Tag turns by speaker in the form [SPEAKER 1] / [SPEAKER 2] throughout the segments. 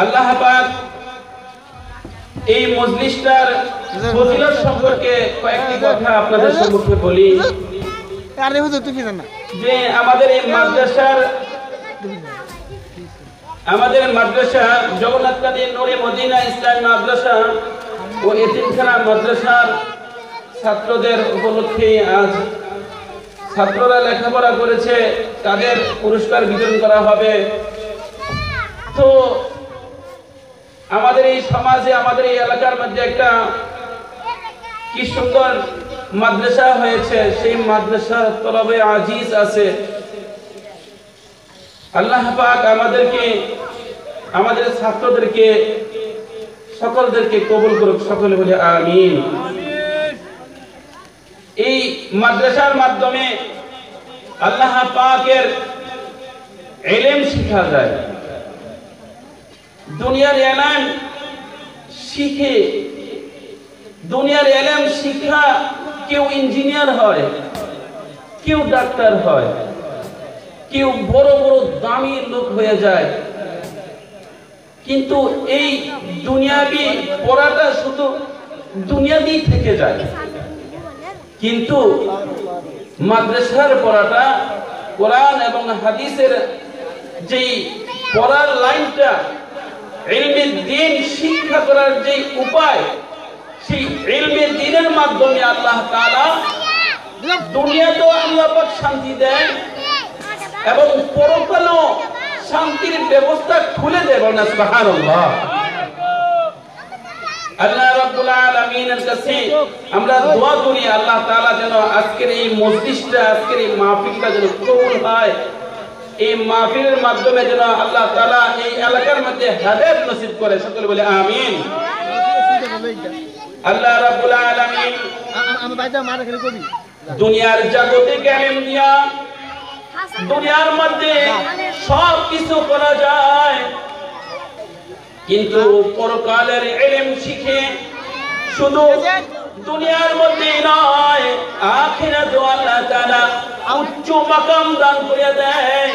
[SPEAKER 1] আল্লাহ পাক এই মজলিসটার ফজিলত সম্পর্কে কয়েকটি কথা আপনাদের সম্মুখে বলি। যে আমাদের মাদ্রাসা জগন্নাথ কাদের নূরে মদিনা ইসলামী মাদ্রাসা ও এতিমখানা মাদ্রাসার ছাত্রদের উপলক্ষে আজ ছাত্ররা লেখাপড়া করেছে, তাদের পুরস্কার বিতরণ করা হবে। তো আমাদের এই সমাজে, আমাদের এই এলাকার মধ্যে একটা কি সুন্দর মাদ্রাসা হয়েছে, সেই মাদ্রাসা তলবে আজিজ আছে। আল্লাহ পাক আমাদেরকে, আমাদের ছাত্রদেরকে, সকলদেরকে কবুল করুক, সকলে বলে আমিন। এই মাদ্রাসার মাধ্যমে আল্লাহ পাকের ইলম শিখা যায়। দুনিয়ার ইলম শিখে, দুনিয়ার ইলম শিখা, কেউ ইঞ্জিনিয়ার হয়, কেউ ডাক্তার হয়, কেউ বড় বড় দামি লোক হয়ে যায়। কিন্তু এই দুনিয়াবি পড়াটা শুধু দুনিয়াতেই থেকে যায়। কিন্তু মাদ্রাসার পড়াটা, কোরআন এবং হাদিসের যেই পড়ার লাইনটা, ইলমে দ্বীন শিক্ষা করার যে উপায়, সেই ইলমে দ্বীনের মাধ্যমে আল্লাহ তাআলা দুনিয়াতেও আল্লাহ পাক শান্তি দেন এবং পরকালেও শান্তির ব্যবস্থা খুলে দেন। বলেন সুবহানাল্লাহ। আল্লাহ রাব্বুল আলামিনের কাছে আমরা দোয়া করি, আল্লাহ তাআলা যেন আজকের এই মজলিসটা, আজকের এই মাহফিলটা যেন কবুল হয়। এই মাহফিলের মাধ্যমে যেন আল্লাহ তাআলা এই এলাকার মধ্যে হেদায়েত নসিব করে, সকলে বলে আমিন। আল্লাহ রাব্বুল আলামিন দুনিয়ার জাগতিক ইলম দিয়া দুনিয়ার মধ্যে সব কিছু করা যায়, কিন্তু পরকালের ইলম শিখে শুধু দুনিয়ার মধ্যে নয়, আখিরাতেও আল্লাহ তাআলা উচ্চ মাকাম দান করে দেয়।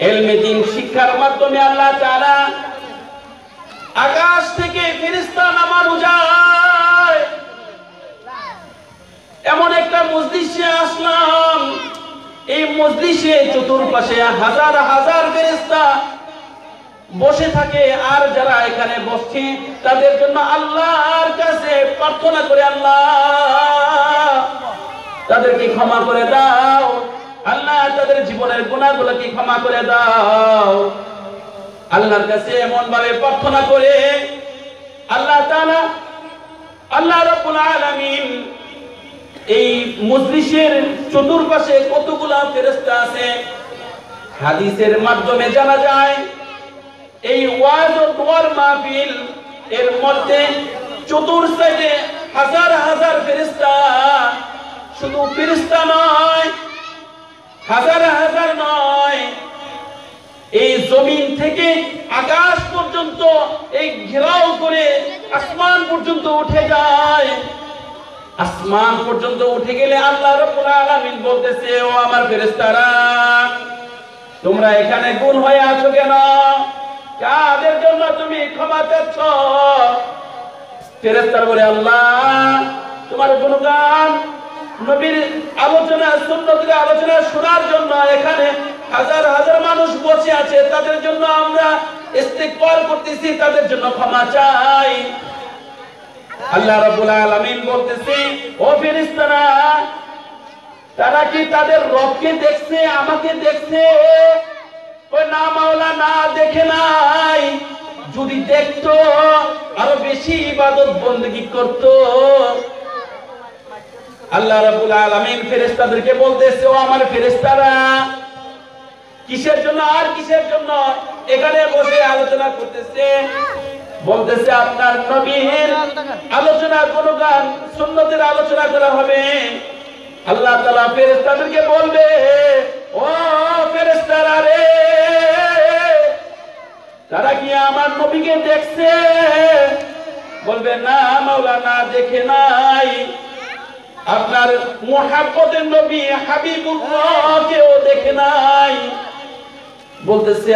[SPEAKER 1] ইলমে দ্বীন শিক্ষার মাধ্যমে আল্লাহ তাআলা আকাশ থেকে ফেরেশতা নামানো যায়। এমন একটা মজলিসে আসলাম, এই মজলিসে চতুর্পাশে হাজার হাজার ফেরেশতা বসে থাকে, আর যারা এখানে বসছে তাদের জন্য আল্লাহর কাছে প্রার্থনা করে, আল্লাহ তাদেরকে ক্ষমা করে দাও, আল্লাহ তাদের জীবনের গুনাহগুলোকে ক্ষমা করে দাও। আল্লাহর কাছে এমন ভাবে প্রার্থনা করে আল্লাহ তাআলা, আল্লাহ রাব্বুল আলামিন এই মজলিসের চতুর্পাশে কতগুলা ফেরেশতা আছে হাদিসের মাধ্যমে জানা যায়। এই ওয়াজ ও দোয়ার মাহফিল এর মধ্যে চতুর্সাইডে হাজার হাজার ফেরেশতা, শুধু ফেরেশতা নয়, হাজার হাজার নয়, এই জমিন থেকে আকাশ পর্যন্ত এই ঘেরাও করে আসমান পর্যন্ত উঠে যায়। আসমান পর্যন্ত উঠে গেলে আল্লাহ রাব্বুল আলামিন বলতেছে, ও আমার ফেরেশতারা, তোমরা এখানে গুণ হয়ে আছো কেন? কাদের জন্য তুমি ক্ষমা চাচ্ছ? ফেরেশতারা বলে, আল্লাহ তোমার গুণগান, নবীর আলোচনা, সুন্নতের আলোচনা শোনার জন্য এখানে হাজার হাজার মানুষ বসে আছে, তাদের জন্য আমরা ইস্তিগফার করতেছি, তাদের জন্য ক্ষমা চাই। আল্লাহ রাব্বুল আলামিন বলতেছে, ও ফেরেশতারা, তারা কি তাদের রবকে দেখছে, আমাকে দেখছে? ওই না মাওলা, না, দেখে নাই। যদি দেখতো আরো বেশি ইবাদত বندگی করত। আল্লাহ রাব্বুল আলামিন ফেরেশতাদেরকে বলতেছে, ও আমার ফেরেশতারা, কিসের জন্য আর কিসের জন্য এখানে বসে আলোচনা করতেছে? বলতেছে, আপনার নবীর আলোচনা, গুণগান, সুন্নতের আলোচনা করা হবে। আল্লাহ তাআলা ফেরেশতাদেরকে বলবে, ও ফেরেশতারা রে, তারা কি আমার নবীকে দেখছে? বলবে, না মাওলা, না, দেখে নাই। আপনার মুহাব্বতের নবী হাবিবুল্লাহকেও দেখে নাই। বলতেছে